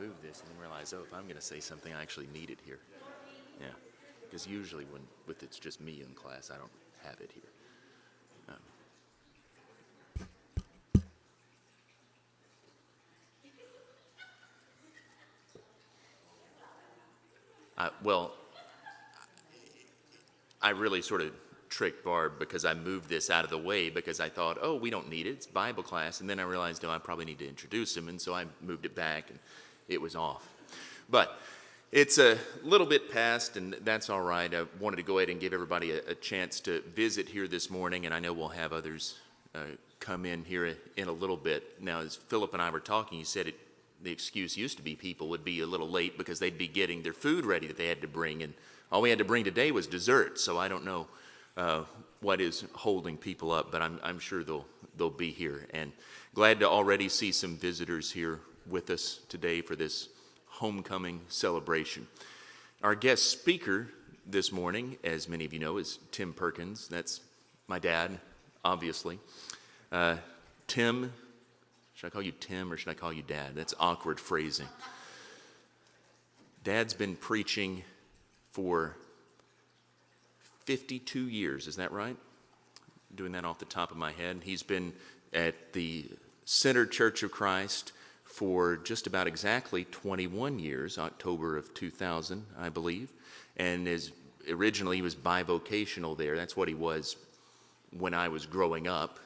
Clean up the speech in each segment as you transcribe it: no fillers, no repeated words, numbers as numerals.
move this and then realize, oh, if I'm going to say something, I actually need it here. Yeah, because usually with it's just me in class, I don't have it here. I really sort of tricked Barb because I moved this out of the way because I thought, oh, we don't need it. It's Bible class. And then I realized, no, I probably need to introduce him. And so I moved it back and it was off. But it's a little bit past, and that's all right. I wanted to go ahead and give everybody a chance to visit here this morning. And I know we'll have others come in here in a little bit. Now, as Philip and I were talking, he said the excuse used to be people would be a little late because they'd be getting their food ready that they had to bring. And all we had to bring today was dessert. So I don't know what is holding people up, but I'm sure they'll be here. And glad to already see some visitors here with us today for this homecoming celebration. Our guest speaker this morning, as many of you know, is Tim Perkins. That's my dad, obviously. Tim, should I call you Tim or should I call you Dad? That's awkward phrasing. Dad's been preaching for 52 years, is that right? Doing that off the top of my head. He's been at the Center Church of Christ for just about exactly 21 years, October of 2000, I believe. And originally he was bivocational there. That's what he was when I was growing up,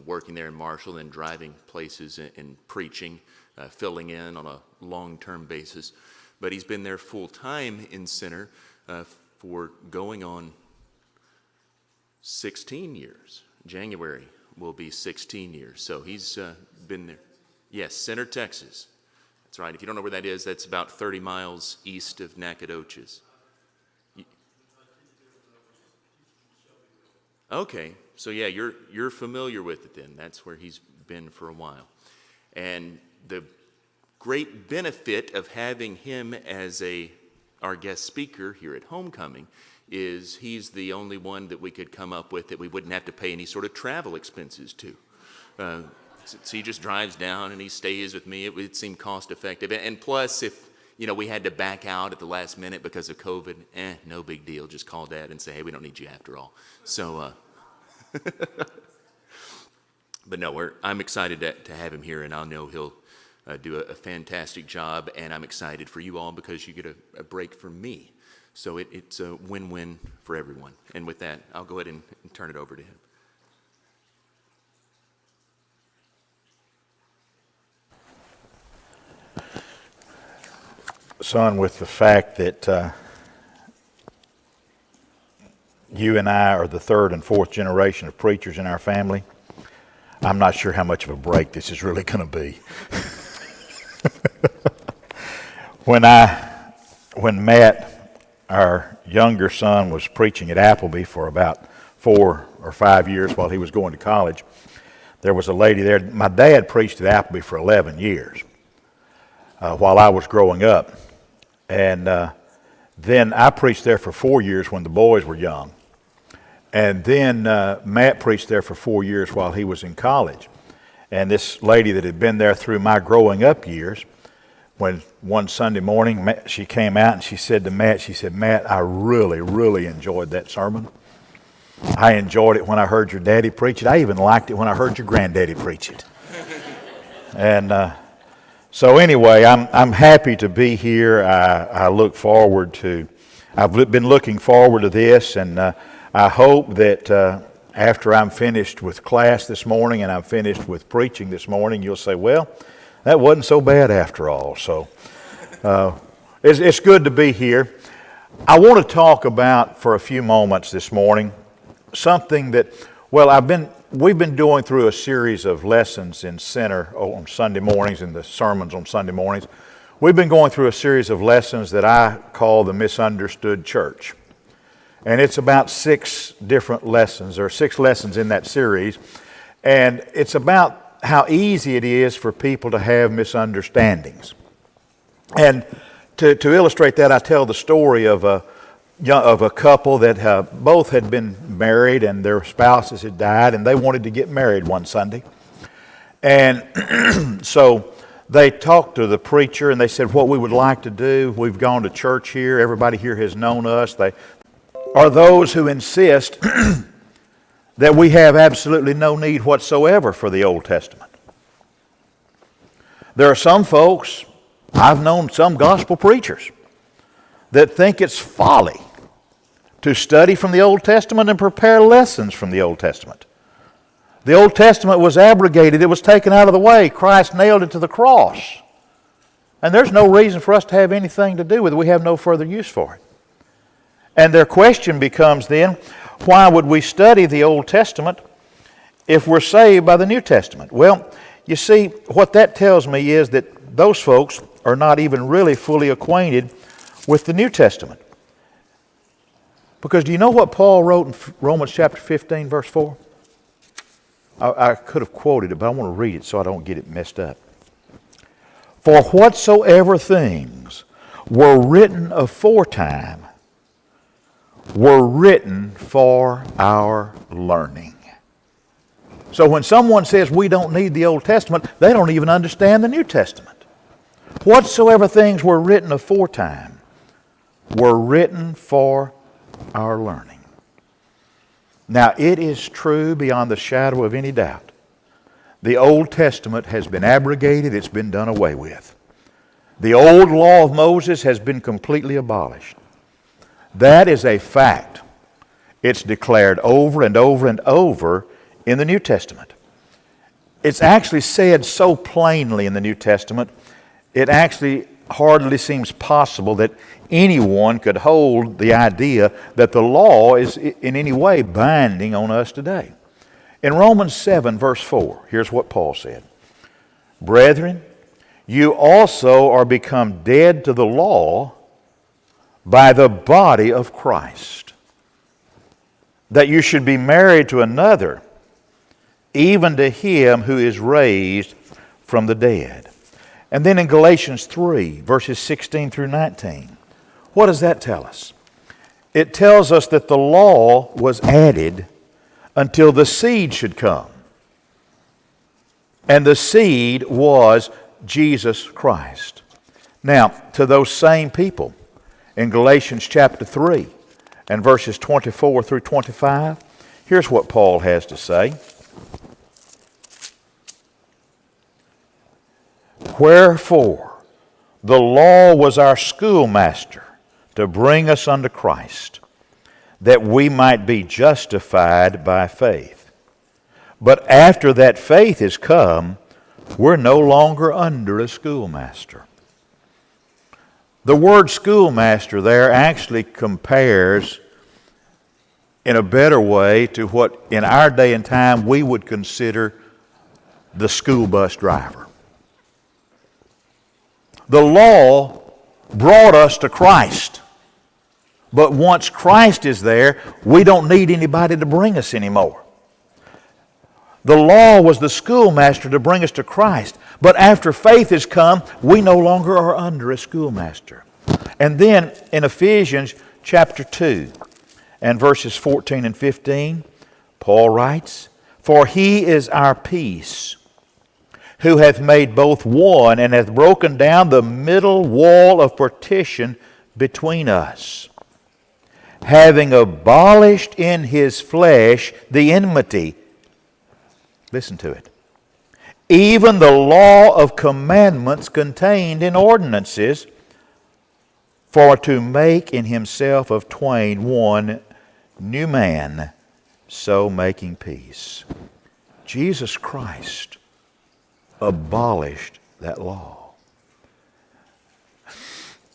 working there in Marshall and driving places and preaching, filling in on a long-term basis. But he's been there full-time in Center for going on 16 years. January will be 16 years. So he's been there. Yes, Center, Texas. That's right. If you don't know where that is, that's about 30 miles east of Nacogdoches. Okay, so yeah, you're familiar with it then. That's where he's been for a while. And the great benefit of having him as our guest speaker here at Homecoming is he's the only one that we could come up with that we wouldn't have to pay any sort of travel expenses to. So he just drives down and he stays with me. It would seem cost effective. And plus, if we had to back out at the last minute because of COVID, no big deal. Just call Dad and say, hey, we don't need you after all. So, but no, I'm excited to have him here, and I know he'll do a fantastic job, and I'm excited for you all because you get a break from me. So it's a win-win for everyone. And with that, I'll go ahead and turn it over to him. Son, with the fact that you and I are the third and fourth generation of preachers in our family, I'm not sure how much of a break this is really going to be. When Matt, our younger son, was preaching at Appleby for about 4 or 5 years while he was going to college, there was a lady there. My dad preached at Appleby for 11 years while I was growing up. And then I preached there for 4 years when the boys were young. And then Matt preached there for 4 years while he was in college. And this lady that had been there through my growing up years, when one Sunday morning she came out and she said to Matt, Matt, I really, really enjoyed that sermon. I enjoyed it when I heard your daddy preach it. I even liked it when I heard your granddaddy preach it. And so anyway, I'm happy to be here. I've been looking forward to this, and I hope that after I'm finished with class this morning and I'm finished with preaching this morning, you'll say, well, that wasn't so bad after all. So it's good to be here. I want to talk about for a few moments this morning something that, we've been going through a series of lessons in Center on Sunday mornings and the sermons on Sunday mornings. We've been going through a series of lessons that I call the Misunderstood Church. And it's about 6 different lessons, or 6 lessons in that series. And it's about how easy it is for people to have misunderstandings. And to illustrate that, I tell the story of a couple that both had been married and their spouses had died, and they wanted to get married one Sunday. And so they talked to the preacher and they said, what we would like to do, we've gone to church here, everybody here has known us. They are those who insist that we have absolutely no need whatsoever for the Old Testament. There are some folks, I've known some gospel preachers, that think it's folly to study from the Old Testament and prepare lessons from the Old Testament. The Old Testament was abrogated. It was taken out of the way. Christ nailed it to the cross. And there's no reason for us to have anything to do with it. We have no further use for it. And their question becomes then, why would we study the Old Testament if we're saved by the New Testament? Well, you see, what that tells me is that those folks are not even really fully acquainted with the New Testament. Because do you know what Paul wrote in Romans chapter 15, verse 4? I could have quoted it, but I want to read it so I don't get it messed up. For whatsoever things were written aforetime were written for our learning. So when someone says we don't need the Old Testament, they don't even understand the New Testament. Whatsoever things were written aforetime were written for our learning. Now, it is true beyond the shadow of any doubt. The Old Testament has been abrogated. It's been done away with. The old law of Moses has been completely abolished. That is a fact. It's declared over and over and over in the New Testament. It's actually said so plainly in the New Testament, it actually hardly seems possible that anyone could hold the idea that the law is in any way binding on us today. In Romans 7, verse 4, here's what Paul said. Brethren, you also are become dead to the law by the body of Christ, that you should be married to another, even to him who is raised from the dead. And then in Galatians 3, verses 16 through 19, what does that tell us? It tells us that the law was added until the seed should come. And the seed was Jesus Christ. Now, to those same people, in Galatians chapter 3 and verses 24 through 25, here's what Paul has to say. Wherefore, the law was our schoolmaster to bring us unto Christ, that we might be justified by faith. But after that faith is come, we're no longer under a schoolmaster. The word schoolmaster there actually compares in a better way to what in our day and time we would consider the school bus driver. The law brought us to Christ. But once Christ is there, we don't need anybody to bring us anymore. The law was the schoolmaster to bring us to Christ. But after faith has come, we no longer are under a schoolmaster. And then in Ephesians chapter 2 and verses 14 and 15, Paul writes, For he is our peace, who hath made both one, and hath broken down the middle wall of partition between us, having abolished in his flesh the enmity. Listen to it. Even the law of commandments contained in ordinances, for to make in himself of twain one new man, so making peace. Jesus Christ abolished that law.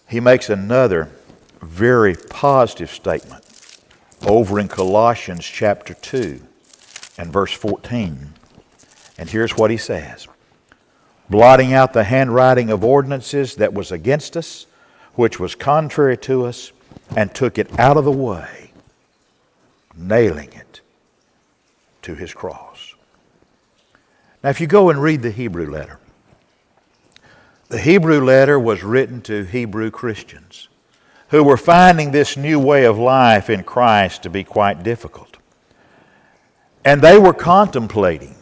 He makes another very positive statement over in Colossians chapter 2 and verse 14. And here's what he says. Blotting out the handwriting of ordinances that was against us, which was contrary to us, and took it out of the way, nailing it to his cross. Now, if you go and read the Hebrew letter was written to Hebrew Christians who were finding this new way of life in Christ to be quite difficult. And they were contemplating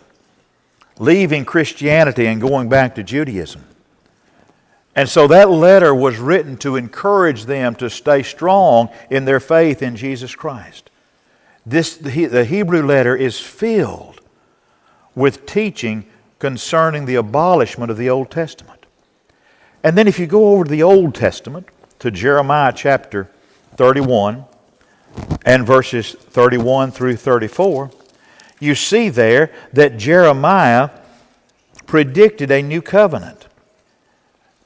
leaving Christianity and going back to Judaism. And so that letter was written to encourage them to stay strong in their faith in Jesus Christ. The Hebrew letter is filled with teaching concerning the abolishment of the Old Testament. And then if you go over to the Old Testament, to Jeremiah chapter 31 and verses 31 through 34, you see there that Jeremiah predicted a new covenant.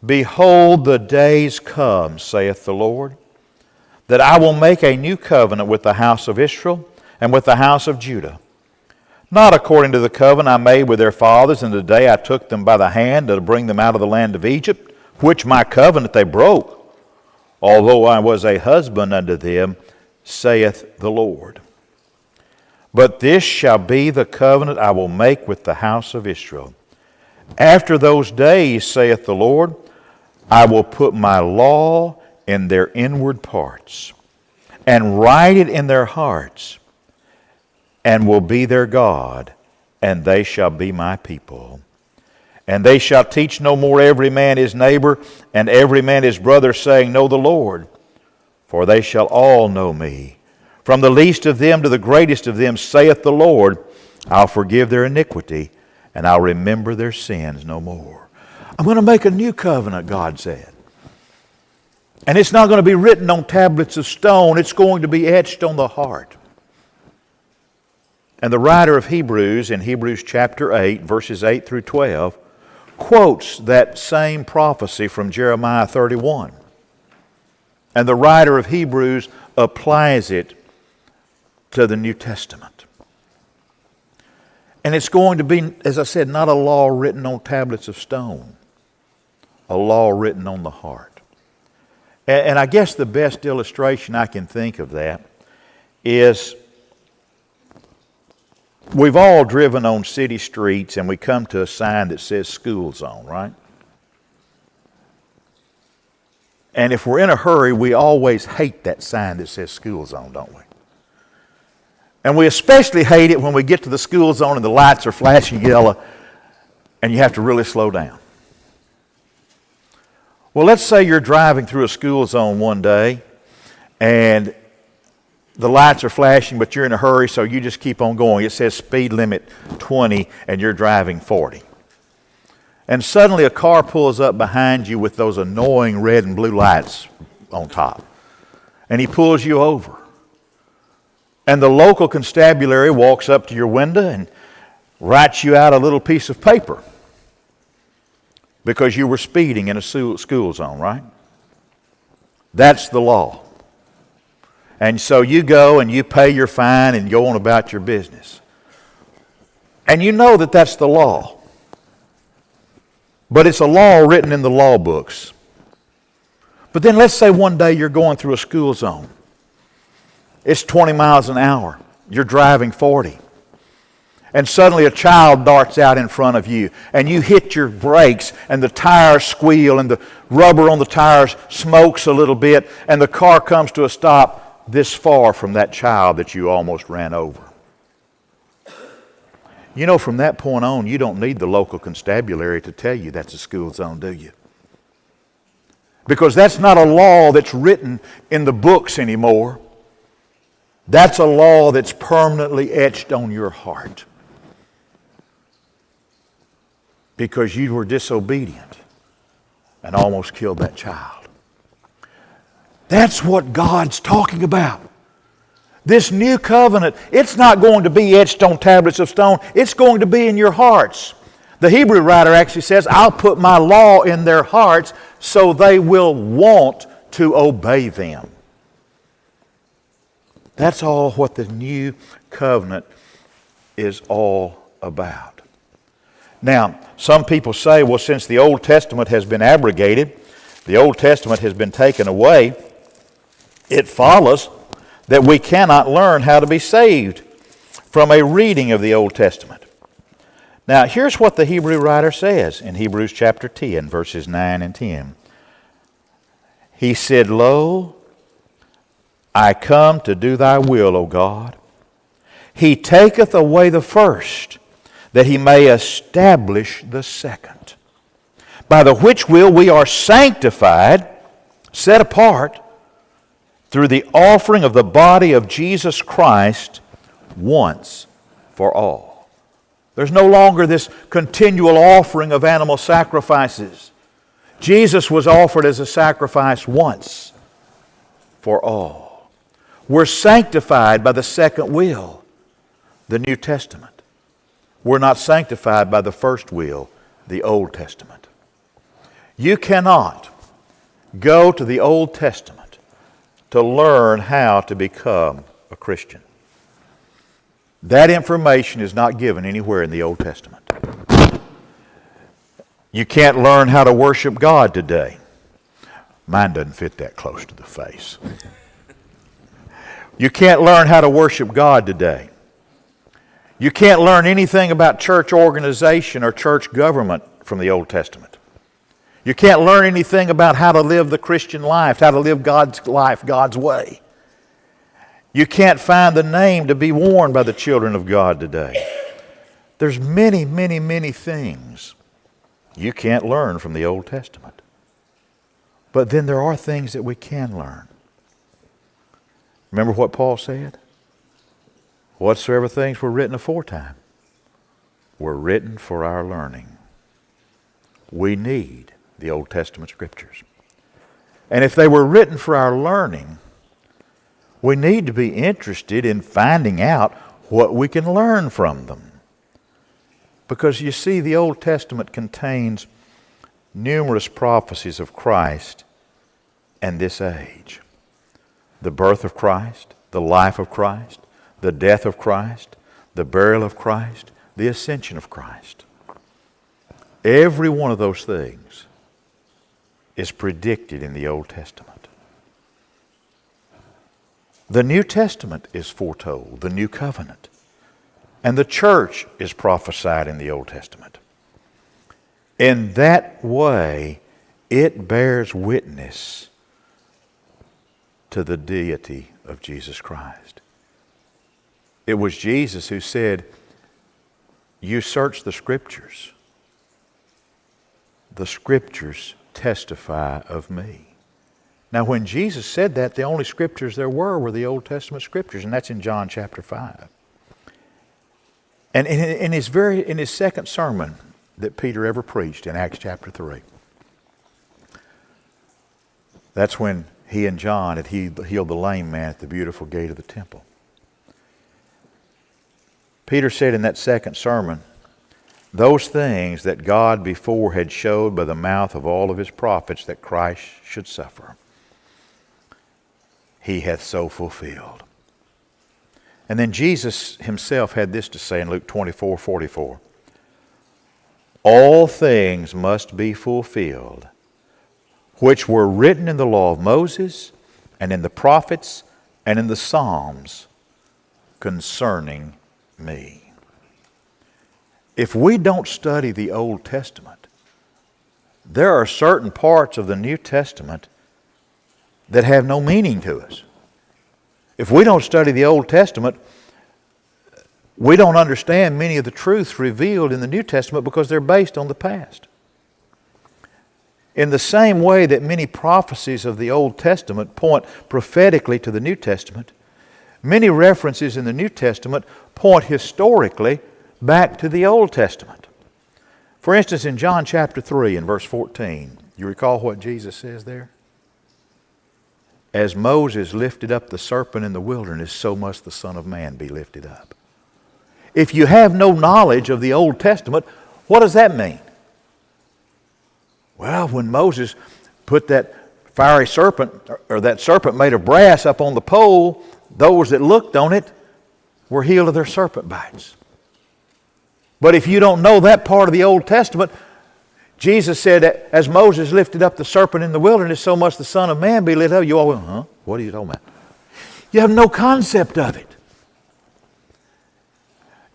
Behold, the days come, saith the Lord, that I will make a new covenant with the house of Israel and with the house of Judah. Not according to the covenant I made with their fathers in the day I took them by the hand to bring them out of the land of Egypt, which my covenant they broke, although I was a husband unto them, saith the Lord. But this shall be the covenant I will make with the house of Israel. After those days, saith the Lord, I will put my law in their inward parts, and write it in their hearts, and will be their God, and they shall be my people. And they shall teach no more every man his neighbor, and every man his brother, saying, Know the Lord. For they shall all know me. From the least of them to the greatest of them, saith the Lord, I'll forgive their iniquity, and I'll remember their sins no more. I'm going to make a new covenant, God said. And it's not going to be written on tablets of stone. It's going to be etched on the heart. And the writer of Hebrews, in Hebrews chapter 8, verses 8 through 12, quotes that same prophecy from Jeremiah 31. And the writer of Hebrews applies it to the New Testament. And it's going to be, as I said, not a law written on tablets of stone, a law written on the heart. And I guess the best illustration I can think of that is we've all driven on city streets and we come to a sign that says school zone, right? And if we're in a hurry, we always hate that sign that says school zone, don't we? And we especially hate it when we get to the school zone and the lights are flashing yellow and you have to really slow down. Well, let's say you're driving through a school zone one day and the lights are flashing, but you're in a hurry, so you just keep on going. It says speed limit 20 and you're driving 40. And suddenly a car pulls up behind you with those annoying red and blue lights on top. And he pulls you over. And the local constabulary walks up to your window and writes you out a little piece of paper because you were speeding in a school zone, right? That's the law. And so you go and you pay your fine and go on about your business. And you know that that's the law. But it's a law written in the law books. But then let's say one day you're going through a school zone. It's 20 miles an hour. You're driving 40. And suddenly a child darts out in front of you and you hit your brakes and the tires squeal and the rubber on the tires smokes a little bit and the car comes to a stop this far from that child that you almost ran over. You know, from that point on, you don't need the local constabulary to tell you that's a school zone, do you? Because that's not a law that's written in the books anymore. That's a law that's permanently etched on your heart. Because you were disobedient and almost killed that child. That's what God's talking about. This new covenant, it's not going to be etched on tablets of stone. It's going to be in your hearts. The Hebrew writer actually says, I'll put my law in their hearts so they will want to obey them. That's all what the new covenant is all about. Now, some people say, well, since the Old Testament has been abrogated, the Old Testament has been taken away, it follows that we cannot learn how to be saved from a reading of the Old Testament. Now, here's what the Hebrew writer says in Hebrews chapter 10, verses 9 and 10. He said, Lo, I come to do thy will, O God. He taketh away the first, that he may establish the second. by the which will we are sanctified, set apart, through the offering of the body of Jesus Christ once for all. There's no longer this continual offering of animal sacrifices. Jesus was offered as a sacrifice once for all. We're sanctified by the second will, the New Testament. We're not sanctified by the first will, the Old Testament. You cannot go to the Old Testament to learn how to become a Christian. That information is not given anywhere in the Old Testament. You can't learn how to worship God today. Mine doesn't fit that close to the face. You can't learn how to worship God today. You can't learn anything about church organization or church government from the Old Testament. You can't learn anything about how to live the Christian life, how to live God's life God's way. You can't find the name to be worn by the children of God today. There's many, many, many things you can't learn from the Old Testament. But then there are things that we can learn. Remember what Paul said? Whatsoever things were written aforetime were written for our learning. We need the Old Testament Scriptures. And if they were written for our learning, we need to be interested in finding out what we can learn from them. Because you see, the Old Testament contains numerous prophecies of Christ and this age. The birth of Christ, the life of Christ, the death of Christ, the burial of Christ, the ascension of Christ. Every one of those things is predicted in the Old Testament. The New Testament is foretold, the New Covenant. And the church is prophesied in the Old Testament. In that way, it bears witness to the deity of Jesus Christ. It was Jesus who said, "You search the Scriptures. The Scriptures testify of me." Now, when Jesus said that, the only Scriptures there were the Old Testament Scriptures, and that's in John chapter 5. And in his second sermon that Peter ever preached in Acts chapter 3, that's when he and John had healed the lame man at the beautiful gate of the temple. Peter said in that second sermon, "Those things that God before had showed by the mouth of all of his prophets that Christ should suffer, he hath so fulfilled." And then Jesus himself had this to say in Luke 24:44. "All things must be fulfilled, which were written in the law of Moses, and in the prophets, and in the Psalms concerning me." If we don't study the Old Testament, there are certain parts of the New Testament that have no meaning to us. If we don't study the Old Testament, we don't understand many of the truths revealed in the New Testament because they're based on the past. In the same way that many prophecies of the Old Testament point prophetically to the New Testament, many references in the New Testament point historically back to the Old Testament. For instance, in John chapter 3 and verse 14, you recall what Jesus says there? "As Moses lifted up the serpent in the wilderness, so must the Son of Man be lifted up." If you have no knowledge of the Old Testament, what does that mean? Well, when Moses put that fiery serpent, or that serpent made of brass up on the pole, those that looked on it were healed of their serpent bites. But if you don't know that part of the Old Testament, Jesus said, "As Moses lifted up the serpent in the wilderness, so must the Son of Man be lifted up." You all went, "Huh? What are you talking about?" You have no concept of it.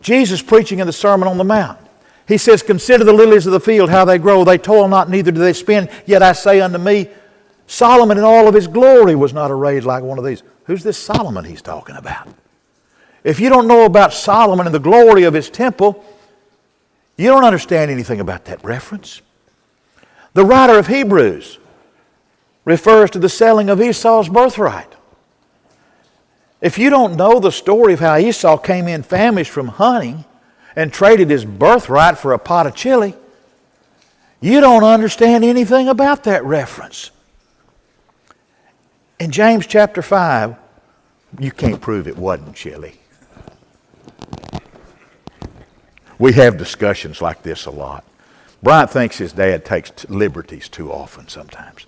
Jesus preaching in the Sermon on the Mount, he says, "Consider the lilies of the field, how they grow. They toil not, neither do they spin. Yet I say unto me, Solomon in all of his glory was not arrayed like one of these." Who's this Solomon he's talking about? If you don't know about Solomon and the glory of his temple, you don't understand anything about that reference. The writer of Hebrews refers to the selling of Esau's birthright. If you don't know the story of how Esau came in famished from hunting and traded his birthright for a pot of chili, you don't understand anything about that reference. In James chapter 5, you can't prove it wasn't chili. We have discussions like this a lot. Bryant thinks his dad takes liberties too often sometimes.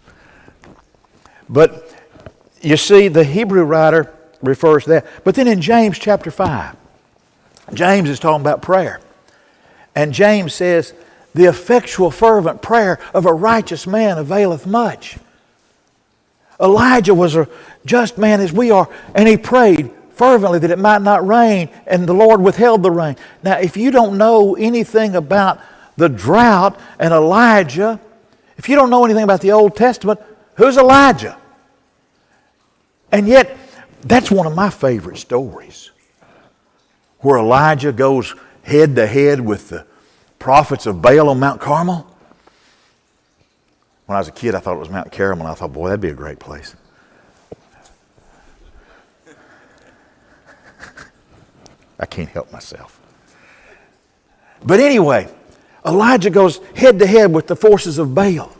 But you see, the Hebrew writer refers to that. But then in James chapter 5, James is talking about prayer. And James says, the effectual fervent prayer of a righteous man availeth much. Elijah was a just man as we are, and he prayed fervently that it might not rain, and the Lord withheld the rain. Now, if you don't know anything about the drought and Elijah, if you don't know anything about the Old Testament, who's Elijah? And yet, that's one of my favorite stories, where Elijah goes head to head with the prophets of Baal on Mount Carmel. When I was a kid, I thought it was Mount Carmel, and I thought, boy, that'd be a great place. I can't help myself. But anyway, Elijah goes head to head with the forces of Baal.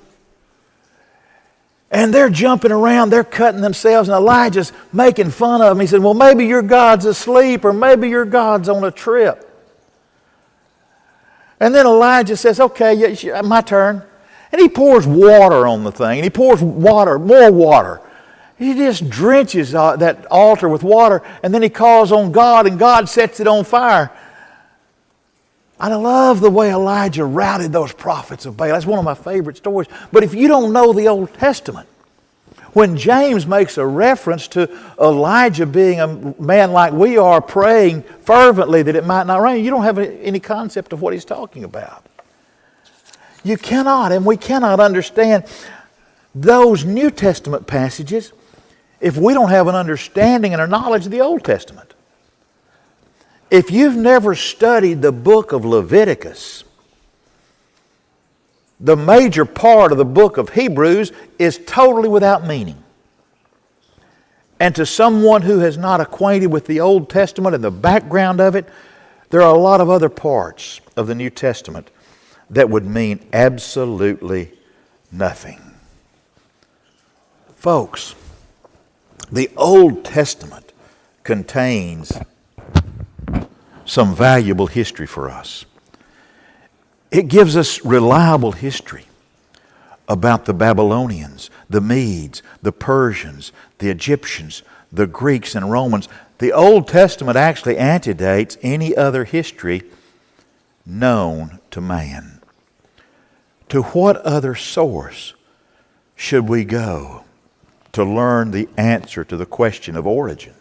And they're jumping around, they're cutting themselves, and Elijah's making fun of them. He said, well, maybe your God's asleep, or maybe your God's on a trip. And then Elijah says, okay, my turn. And he pours water on the thing, and he pours water, more water. He just drenches that altar with water, and then he calls on God, and God sets it on fire. I love the way Elijah routed those prophets of Baal. That's one of my favorite stories. But if you don't know the Old Testament, when James makes a reference to Elijah being a man like we are, praying fervently that it might not rain, you don't have any concept of what he's talking about. You cannot, and we cannot understand those New Testament passages if we don't have an understanding and a knowledge of the Old Testament. If you've never studied the book of Leviticus, the major part of the book of Hebrews is totally without meaning. And to someone who is not acquainted with the Old Testament and the background of it, there are a lot of other parts of the New Testament that would mean absolutely nothing. Folks, the Old Testament contains some valuable history for us. It gives us reliable history about the Babylonians, the Medes, the Persians, the Egyptians, the Greeks and Romans. The Old Testament actually antedates any other history known to man. To what other source should we go to learn the answer to the question of origin?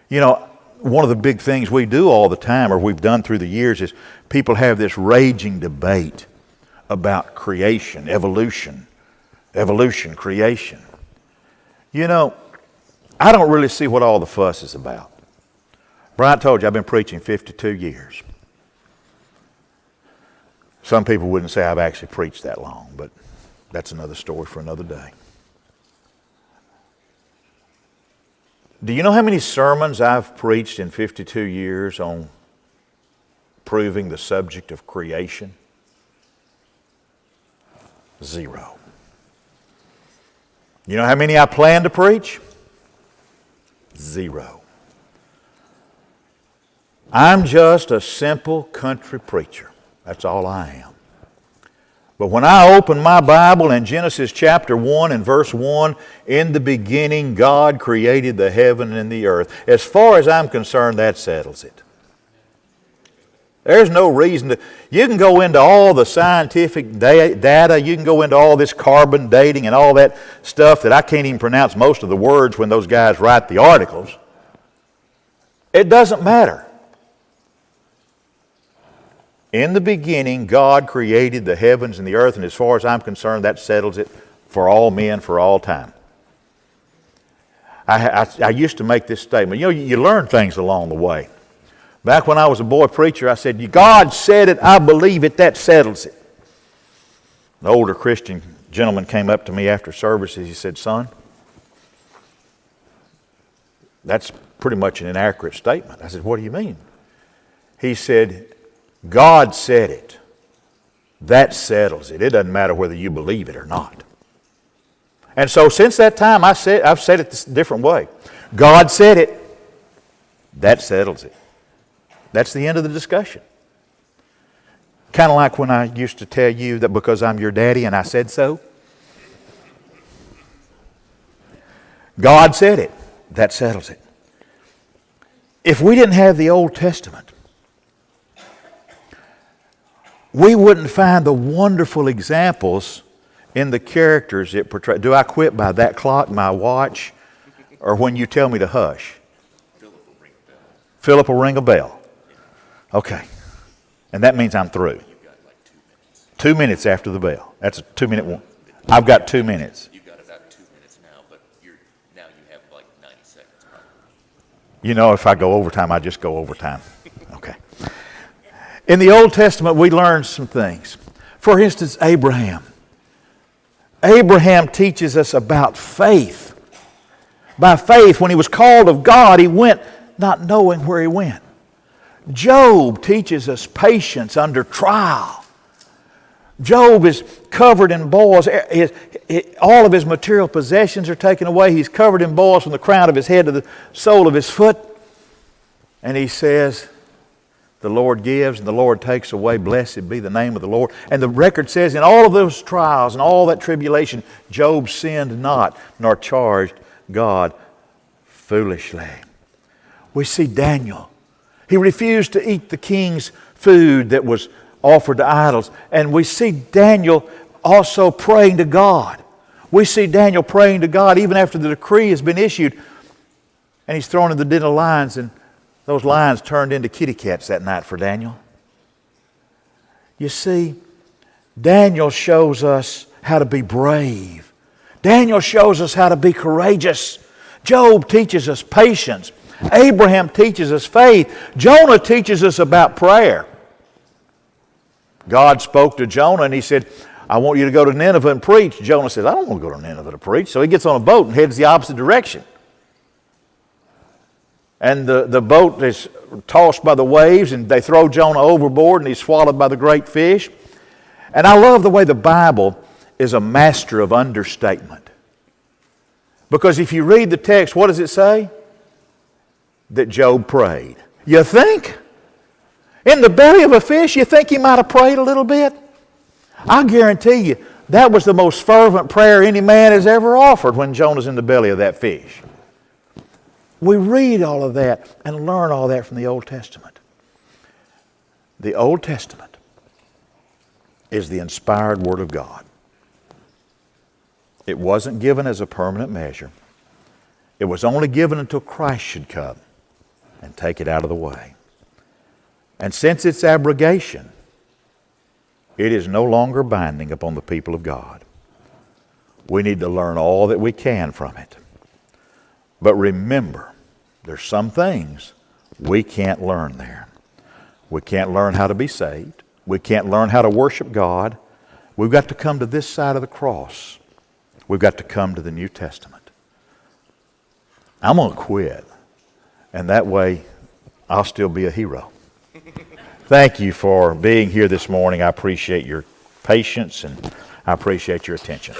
You know, one of the big things we do all the time, or we've done through the years, is people have this raging debate about creation, evolution, creation. You know, I don't really see what all the fuss is about. Brian told you I've been preaching 52 years. Some people wouldn't say I've actually preached that long, but that's another story for another day. Do you know how many sermons I've preached in 52 years on proving the subject of creation? 0. You know how many I plan to preach? 0. I'm just a simple country preacher. That's all I am. But when I open my Bible in Genesis chapter 1 and verse 1, in the beginning God created the heaven and the earth. As far as I'm concerned, that settles it. There's no reason to... You can go into all the scientific data, you can go into all this carbon dating and all that stuff that I can't even pronounce most of the words when those guys write the articles. It doesn't matter. In the beginning, God created the heavens and the earth, and as far as I'm concerned, that settles it for all men, for all time. I used to make this statement. You know, you learn things along the way. Back when I was a boy preacher, I said, God said it, I believe it, that settles it. An older Christian gentleman came up to me after services. He said, "Son, that's pretty much an inaccurate statement." I said, "What do you mean?" He said, "God said it. That settles it. It doesn't matter whether you believe it or not." And so since that time, I've said it a different way. God said it. That settles it. That's the end of the discussion. Kind of like when I used to tell you that because I'm your daddy and I said so. God said it. That settles it. If we didn't have the Old Testament, we wouldn't find the wonderful examples in the characters it portrays. Do I quit by that clock, my watch, or when you tell me to hush? Philip will ring a bell. Okay. And that means I'm through. You've got like 2 minutes. 2 minutes after the bell. That's a 2-minute one. I've got 2 minutes. You've got about 2 minutes now, but now you have like 90 seconds probably. You know, if I go overtime, I just go overtime. Okay. In the Old Testament, we learn some things. For instance, Abraham. Abraham teaches us about faith. By faith, when he was called of God, he went not knowing where he went. Job teaches us patience under trial. Job is covered in boils. All of his material possessions are taken away. He's covered in boils from the crown of his head to the sole of his foot. And he says, "The Lord gives and the Lord takes away. Blessed be the name of the Lord." And the record says in all of those trials and all that tribulation, Job sinned not nor charged God foolishly. We see Daniel. He refused to eat the king's food that was offered to idols. And we see Daniel also praying to God. We see Daniel praying to God even after the decree has been issued. And he's thrown in the den of lions, and those lions turned into kitty cats that night for Daniel. You see, Daniel shows us how to be brave. Daniel shows us how to be courageous. Job teaches us patience. Abraham teaches us faith. Jonah teaches us about prayer. God spoke to Jonah and he said, "I want you to go to Nineveh and preach." Jonah says, "I don't want to go to Nineveh to preach." So he gets on a boat and heads the opposite direction. And the boat is tossed by the waves and they throw Jonah overboard and he's swallowed by the great fish. And I love the way the Bible is a master of understatement. Because if you read the text, what does it say? That Job prayed. You think? In the belly of a fish, you think he might have prayed a little bit? I guarantee you, that was the most fervent prayer any man has ever offered when Jonah's in the belly of that fish. We read all of that and learn all that from the Old Testament. The Old Testament is the inspired Word of God. It wasn't given as a permanent measure. It was only given until Christ should come and take it out of the way. And since its abrogation, it is no longer binding upon the people of God. We need to learn all that we can from it. But remember, there's some things we can't learn there. We can't learn how to be saved. We can't learn how to worship God. We've got to come to this side of the cross. We've got to come to the New Testament. I'm going to quit. And that way, I'll still be a hero. Thank you for being here this morning. I appreciate your patience and I appreciate your attention.